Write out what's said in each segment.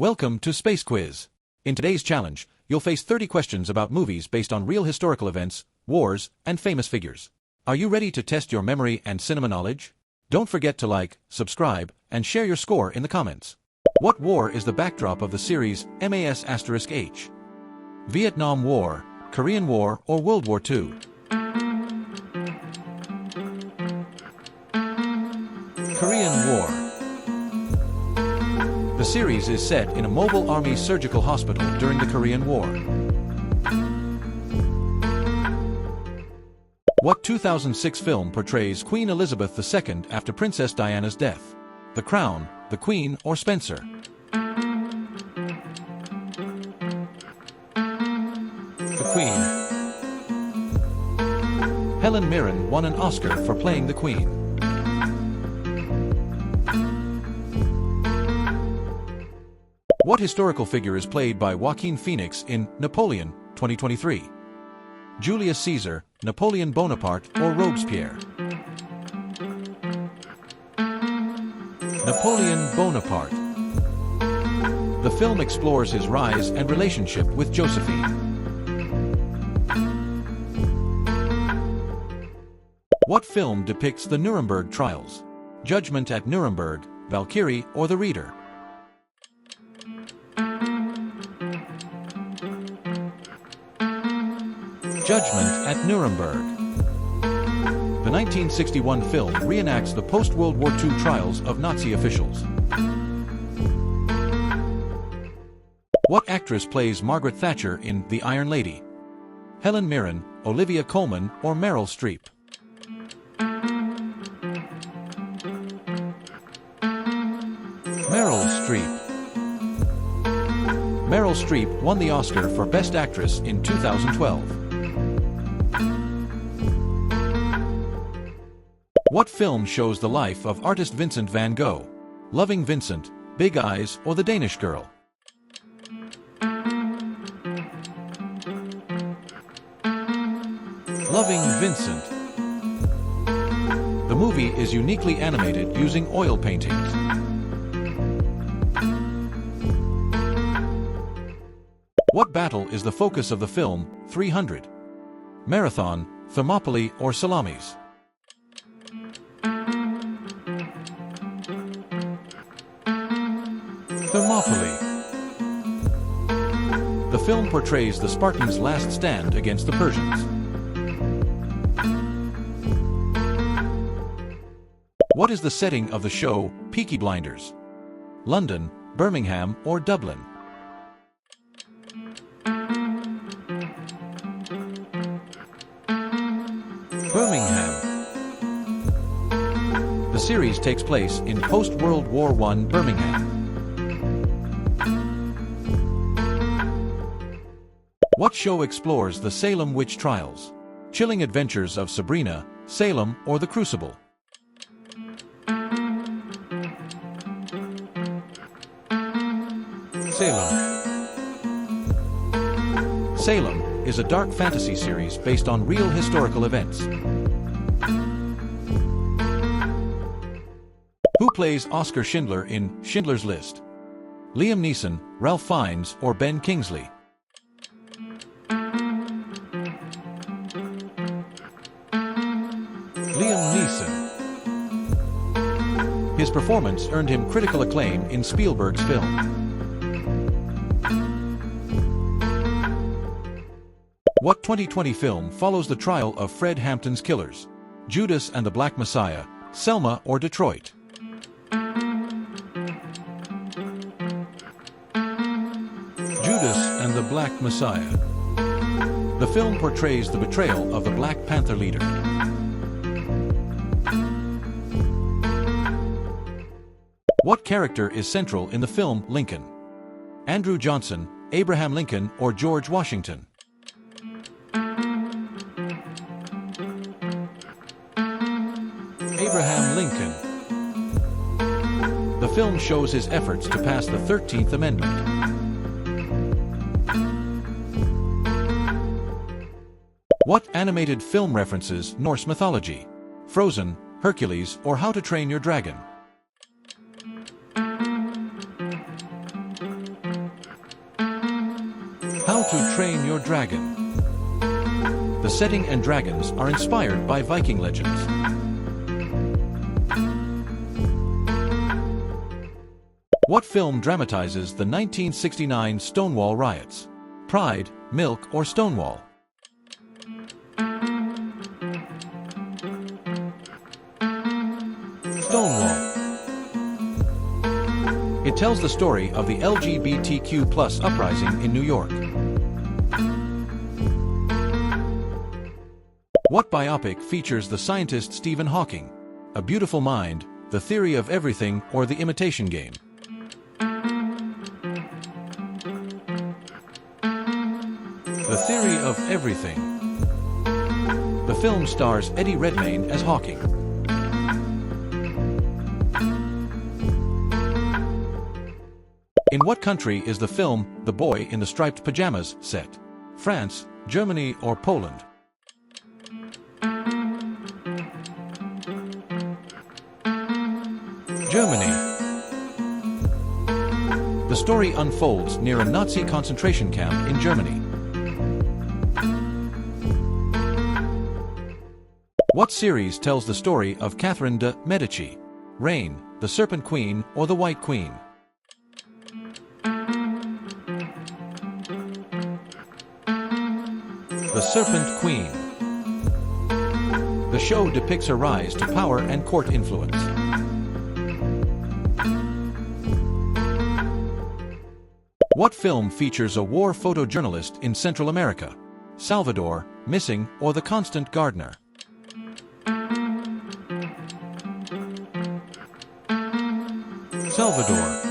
Welcome to Space Quiz. In today's challenge, you'll face 30 questions about movies based on real historical events, wars, and famous figures. Are you ready to test your memory and cinema knowledge? Don't forget to like, subscribe, and share your score in the comments. What war is the backdrop of the series MAS*H? Vietnam War, Korean War, or World War II? Korean War. The series is set in a mobile army surgical hospital during the Korean War. What 2006 film portrays Queen Elizabeth II after Princess Diana's death? The Crown, The Queen, or Spencer? The Queen. Helen Mirren won an Oscar for playing the Queen. What historical figure is played by Joaquin Phoenix in Napoleon, 2023? Julius Caesar, Napoleon Bonaparte, or Robespierre? Napoleon Bonaparte. The film explores his rise and relationship with Josephine. What film depicts the Nuremberg trials? Judgment at Nuremberg, Valkyrie, or The Reader? Judgment at Nuremberg. The 1961 film reenacts the post-World War II trials of Nazi officials. What actress plays Margaret Thatcher in The Iron Lady? Helen Mirren, Olivia Colman, or Meryl Streep? Meryl Streep. Meryl Streep won the Oscar for Best Actress in 2012. What film shows the life of artist Vincent van Gogh? Loving Vincent, Big Eyes, or The Danish Girl? Loving Vincent. The movie is uniquely animated using oil paintings. What battle is the focus of the film 300? Marathon, Thermopylae, or Salamis? Thermopylae. The film portrays the Spartans' last stand against the Persians. What is the setting of the show Peaky Blinders? London, Birmingham, or Dublin? Birmingham. The series takes place in post-World War I Birmingham. What show explores the Salem witch trials? Chilling Adventures of Sabrina, Salem, or The Crucible? Salem. Salem is a dark fantasy series based on real historical events. Who plays Oscar Schindler in Schindler's List? Liam Neeson, Ralph Fiennes, or Ben Kingsley? Liam Neeson. His performance earned him critical acclaim in Spielberg's film. What 2020 film follows the trial of Fred Hampton's killers? Judas and the Black Messiah, Selma, or Detroit? Judas and the Black Messiah. The film portrays the betrayal of the Black Panther leader. What character is central in the film Lincoln? Andrew Johnson, Abraham Lincoln, or George Washington? Abraham Lincoln. The film shows his efforts to pass the 13th Amendment. What animated film references Norse mythology? Frozen, Hercules, or How to Train Your Dragon? How to Train Your Dragon. The setting and dragons are inspired by Viking legends. What film dramatizes the 1969 Stonewall riots? Pride, Milk, or Stonewall? Stonewall. It tells the story of the LGBTQ+ uprising in New York. What biopic features the scientist Stephen Hawking? A Beautiful Mind, The Theory of Everything, or The Imitation Game? The Theory of Everything. The film stars Eddie Redmayne as Hawking. In what country is the film The Boy in the Striped Pajamas set? France, Germany, or Poland? Germany. The story unfolds near a Nazi concentration camp in Germany. What series tells the story of Catherine de' Medici? Reign, The Serpent Queen, or The White Queen? The Serpent Queen. The show depicts her rise to power and court influence. What film features a war photojournalist in Central America? Salvador, Missing, or The Constant Gardener? Salvador.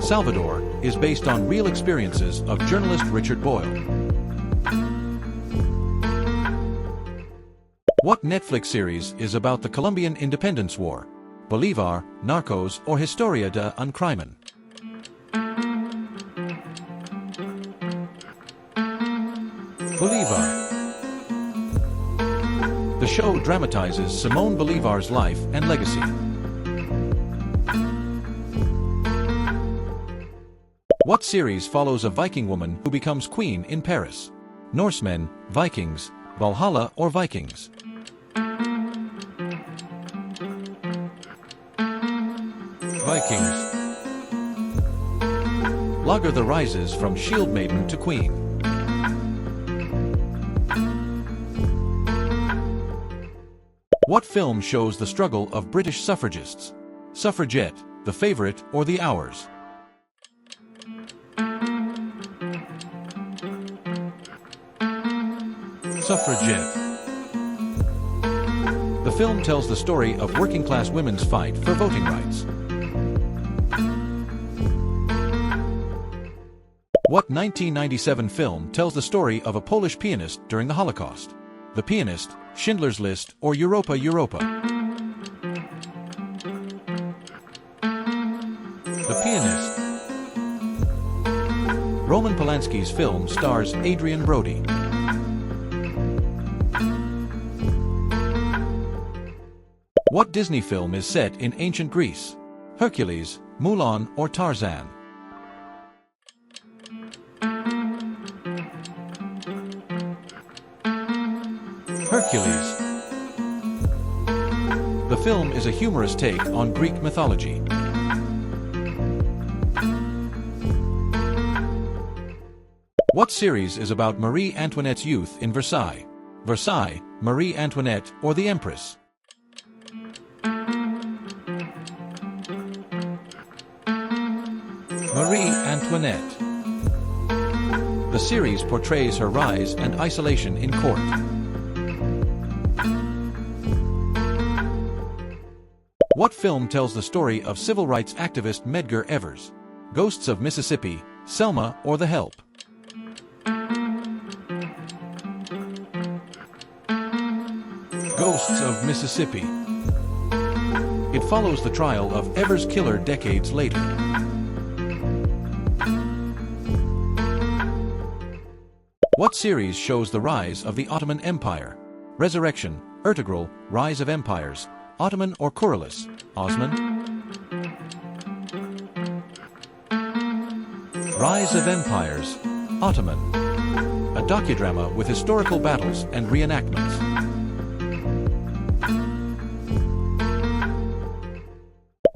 Salvador is based on real experiences of journalist Richard Boyle. What Netflix series is about the Colombian Independence War? Bolívar, Narcos, or Historia de un Crimen? Bolívar. The show dramatizes Simón Bolívar's life and legacy. What series follows a Viking woman who becomes queen in Paris? Norsemen, Vikings, Valhalla, or Vikings? Vikings. Lager the rises from Shield Maiden to Queen. What film shows the struggle of British suffragists? Suffragette, The Favourite, or The Hours? Suffragette. The film tells the story of working-class women's fight for voting rights. What 1997 film tells the story of a Polish pianist during the Holocaust? The Pianist, Schindler's List, or Europa Europa? The Pianist. Roman Polanski's film stars Adrian Brody. What Disney film is set in ancient Greece? Hercules, Mulan, or Tarzan? Hercules. The film is a humorous take on Greek mythology. What series is about Marie Antoinette's youth in Versailles? Versailles, Marie Antoinette, or The Empress? Marie Antoinette. The series portrays her rise and isolation in court. What film tells the story of civil rights activist Medgar Evers? Ghosts of Mississippi, Selma, or The Help? Ghosts of Mississippi. It follows the trial of Evers' killer decades later. What series shows the rise of the Ottoman Empire? Resurrection, Ertugrul, Rise of Empires, Ottoman or Kurulus, Osman? Rise of Empires, Ottoman. A docudrama with historical battles and reenactments.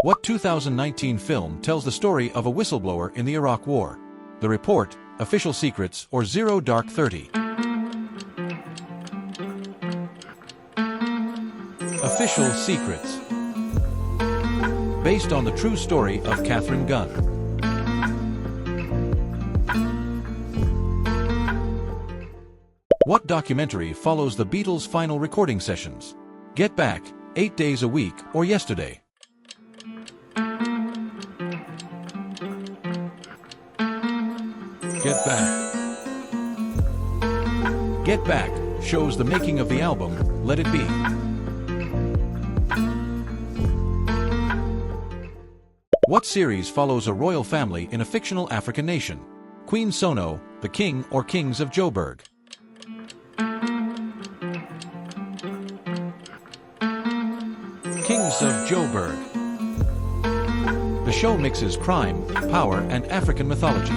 What 2019 film tells the story of a whistleblower in the Iraq War? The Report, Official Secrets, or Zero Dark 30? Official Secrets. Based on the true story of Katharine Gun. What documentary follows the Beatles' final recording sessions? Get Back, 8 Days a Week, or Yesterday? Get Back. Get Back shows the making of the album, Let It Be. What series follows a royal family in a fictional African nation? Queen Sono, The King or Kings of Joburg? Kings of Joburg. The show mixes crime, power, and African mythology.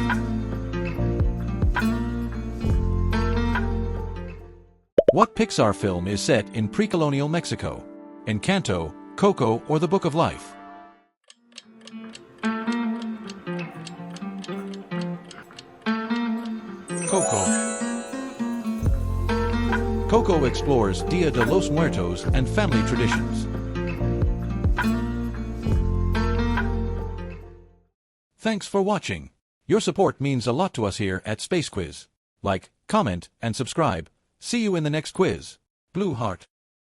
What Pixar film is set in pre-colonial Mexico? Encanto, Coco, or The Book of Life? Coco. Coco explores Dia de los Muertos and family traditions. Thanks for watching. Your support means a lot to us here at Space Quiz. Like, comment, and subscribe. See you in the next quiz. Blue Heart.